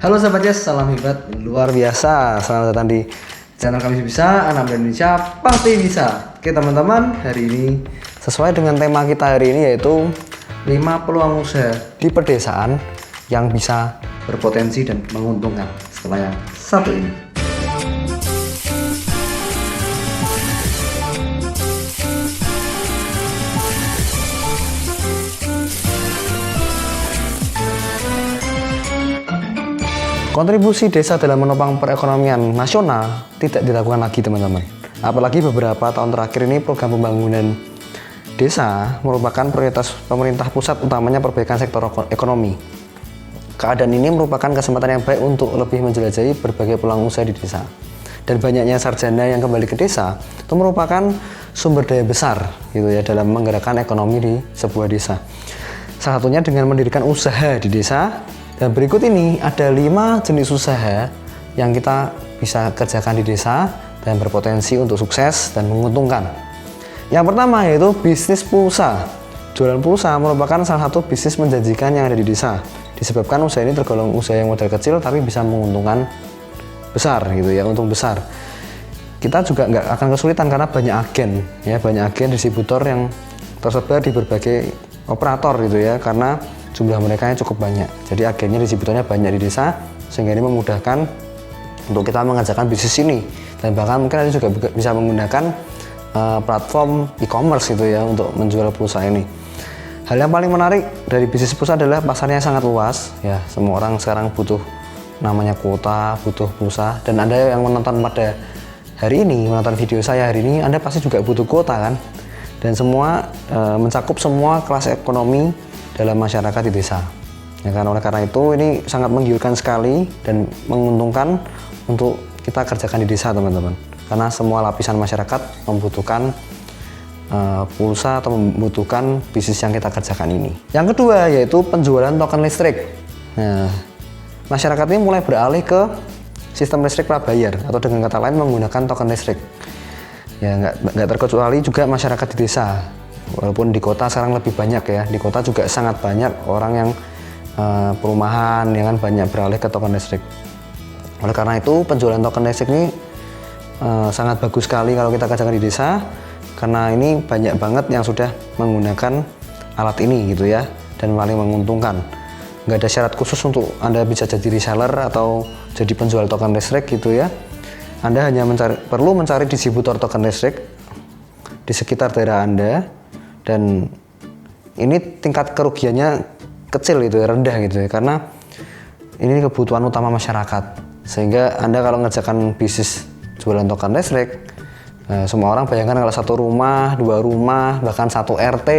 Halo sahabat Yes, salam hebat luar biasa. Selamat datang di channel Kami Bisa, anak muda Indonesia pasti bisa. Oke teman-teman, hari ini sesuai dengan tema kita hari ini yaitu 5 peluang usaha di pedesaan yang bisa berpotensi dan menguntungkan. Setelah yang satu ini. Kontribusi desa dalam menopang perekonomian nasional tidak dilakukan lagi teman-teman. Apalagi beberapa tahun terakhir ini program pembangunan desa merupakan prioritas pemerintah pusat, utamanya perbaikan sektor ekonomi. Keadaan ini merupakan kesempatan yang baik untuk lebih menjelajahi berbagai peluang usaha di desa. Dan banyaknya sarjana yang kembali ke desa itu merupakan sumber daya besar gitu ya dalam menggerakkan ekonomi di sebuah desa. Salah satunya dengan mendirikan usaha di desa. Dan berikut ini ada 5 jenis usaha yang kita bisa kerjakan di desa dan berpotensi untuk sukses dan menguntungkan. Yang pertama yaitu bisnis pulsa. Jualan pulsa merupakan salah satu bisnis menjanjikan yang ada di desa. Disebabkan usaha ini tergolong usaha yang modal kecil tapi bisa menguntungkan besar gitu ya, untung besar. Kita juga nggak akan kesulitan karena banyak agen ya, banyak agen distributor yang tersebar di berbagai operator gitu ya, karena jumlah mereka yang cukup banyak. Jadi agennya, distributornya banyak di desa, sehingga ini memudahkan untuk kita mengerjakan bisnis ini. Dan bahkan mungkin nanti juga bisa menggunakan platform e-commerce gitu ya untuk menjual pulsa ini. Hal yang paling menarik dari bisnis pulsa adalah pasarnya sangat luas ya. Semua orang sekarang butuh namanya kuota, butuh pulsa. Dan Anda yang menonton pada hari ini, menonton video saya hari ini, Anda pasti juga butuh kuota kan? Dan semua mencakup semua kelas ekonomi dalam masyarakat di desa. Ya kan, oleh karena itu ini sangat menggiurkan sekali dan menguntungkan untuk kita kerjakan di desa teman-teman. Karena semua lapisan masyarakat membutuhkan pulsa atau membutuhkan bisnis yang kita kerjakan ini. Yang kedua yaitu penjualan token listrik. Nah, masyarakat ini mulai beralih ke sistem listrik prabayar atau dengan kata lain menggunakan token listrik. Ya nggak terkecuali juga masyarakat di desa. Walaupun di kota sekarang lebih banyak ya, di kota juga sangat banyak orang yang perumahan yang kan banyak beralih ke token listrik. Oleh karena itu penjualan token listrik ini sangat bagus sekali kalau kita kerjakan di desa, karena ini banyak banget yang sudah menggunakan alat ini gitu ya, dan paling menguntungkan. Nggak ada syarat khusus untuk Anda bisa jadi reseller atau jadi penjual token listrik gitu ya. Anda hanya perlu mencari distributor token listrik di sekitar daerah Anda. Dan ini tingkat kerugiannya kecil gitu ya, rendah gitu ya, karena ini kebutuhan utama masyarakat. Sehingga Anda kalau ngerjakan bisnis jualan token listrik, semua orang bayangkan kalau satu rumah, 2 rumah, bahkan satu RT,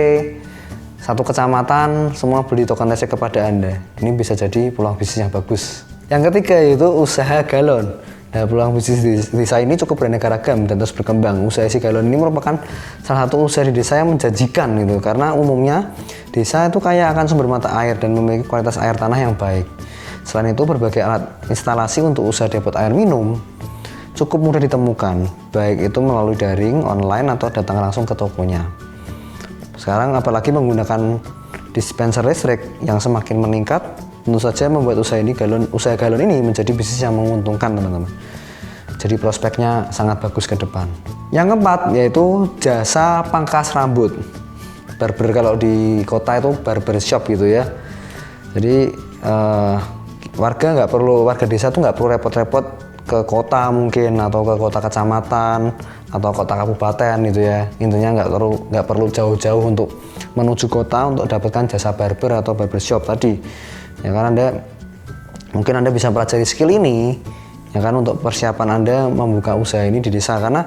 satu kecamatan semua beli token listrik kepada Anda. Ini bisa jadi peluang bisnis yang bagus. Yang ketiga yaitu usaha galon. Nah, peluang bisnis di desa ini cukup beraneka ragam dan terus berkembang. Usaha isi galon ini merupakan salah satu usaha di desa yang menjanjikan gitu, karena umumnya desa itu kaya akan sumber mata air dan memiliki kualitas air tanah yang baik. Selain itu, berbagai alat instalasi untuk usaha depot air minum cukup mudah ditemukan, baik itu melalui daring, online atau datang langsung ke tokonya. Sekarang apalagi menggunakan dispenser listrik yang semakin meningkat, tentu saja membuat usaha galon ini menjadi bisnis yang menguntungkan teman-teman. Jadi prospeknya sangat bagus ke depan. Yang keempat yaitu jasa pangkas rambut. Barber kalau di kota itu barber shop gitu ya. Jadi warga desa tuh nggak perlu repot-repot ke kota mungkin, atau ke kota kecamatan atau kota kabupaten gitu ya. Intinya nggak perlu jauh-jauh untuk menuju kota untuk dapatkan jasa barber atau barber shop tadi. Ya kan, mungkin Anda bisa pelajari skill ini ya kan untuk persiapan Anda membuka usaha ini di desa, karena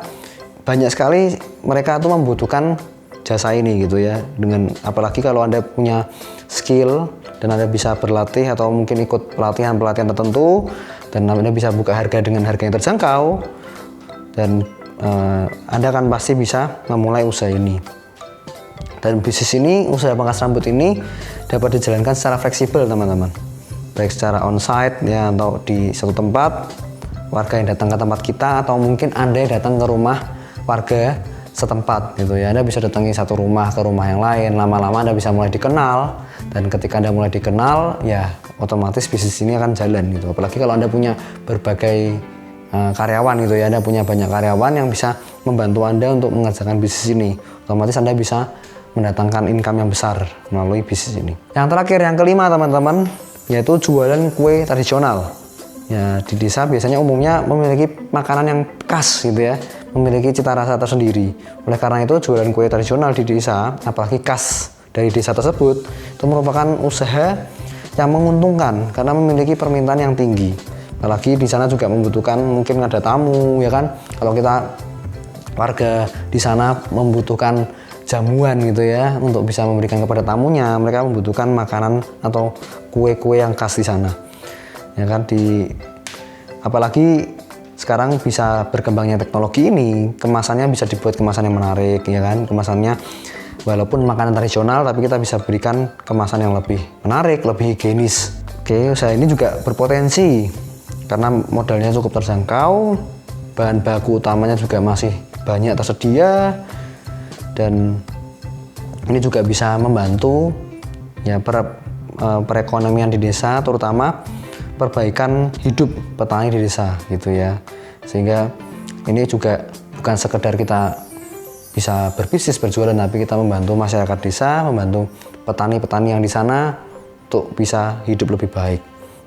banyak sekali mereka tuh membutuhkan jasa ini gitu ya. Dengan apalagi kalau Anda punya skill dan Anda bisa berlatih atau mungkin ikut pelatihan tertentu, dan Anda bisa buka harga dengan harga yang terjangkau, dan Anda kan pasti bisa memulai usaha ini. Dan bisnis ini, usaha pangkas rambut ini dapat dijalankan secara fleksibel teman-teman, baik secara onsite ya atau di satu tempat, warga yang datang ke tempat kita, atau mungkin Anda yang datang ke rumah warga setempat gitu ya. Anda bisa datangi satu rumah ke rumah yang lain, lama-lama Anda bisa mulai dikenal, dan ketika Anda mulai dikenal ya otomatis bisnis ini akan jalan gitu. Apalagi kalau Anda punya berbagai karyawan gitu ya, Anda punya banyak karyawan yang bisa membantu Anda untuk mengerjakan bisnis ini, otomatis Anda bisa mendatangkan income yang besar melalui bisnis ini. Yang terakhir, yang kelima teman-teman, yaitu jualan kue tradisional. Ya, di desa biasanya umumnya memiliki makanan yang khas gitu ya, memiliki cita rasa tersendiri. Oleh karena itu jualan kue tradisional di desa, apalagi khas dari desa tersebut, itu merupakan usaha yang menguntungkan karena memiliki permintaan yang tinggi. Apalagi di sana juga membutuhkan, mungkin ada tamu ya kan. Kalau kita warga di sana membutuhkan jamuan gitu ya untuk bisa memberikan kepada tamunya, mereka membutuhkan makanan atau kue-kue yang khas di sana. Ya kan, apalagi sekarang bisa berkembangnya teknologi ini, kemasannya bisa dibuat kemasan yang menarik ya kan. Kemasannya walaupun makanan tradisional tapi kita bisa berikan kemasan yang lebih menarik, lebih higienis. Oke, usaha ini juga berpotensi karena modalnya cukup terjangkau, bahan baku utamanya juga masih banyak tersedia, dan ini juga bisa membantu ya perekonomian di desa, terutama perbaikan hidup petani di desa gitu ya. Sehingga ini juga bukan sekedar kita bisa berbisnis berjualan, tapi kita membantu masyarakat desa, membantu petani-petani yang di sana untuk bisa hidup lebih baik.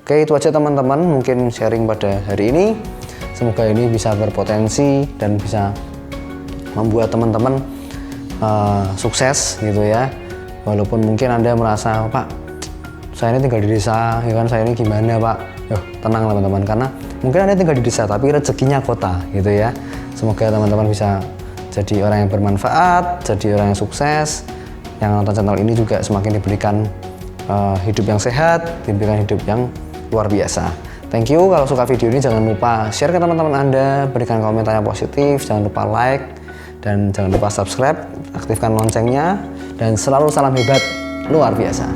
Oke, itu aja teman-teman, mungkin sharing pada hari ini. Semoga ini bisa berpotensi dan bisa membuat teman-teman sukses gitu ya. Walaupun mungkin Anda merasa, Pak, saya ini tinggal di desa, ya kan, saya ini gimana Pak? Yo, tenang teman-teman, karena mungkin Anda tinggal di desa tapi rezekinya kota gitu ya. Semoga teman-teman bisa jadi orang yang bermanfaat, jadi orang yang sukses, yang nonton channel ini juga semakin diberikan hidup yang sehat, diberikan hidup yang luar biasa. Thank you. Kalau suka video ini jangan lupa share ke teman-teman Anda, berikan komentar yang positif, jangan lupa like, dan jangan lupa subscribe, aktifkan loncengnya, dan selalu salam hebat luar biasa.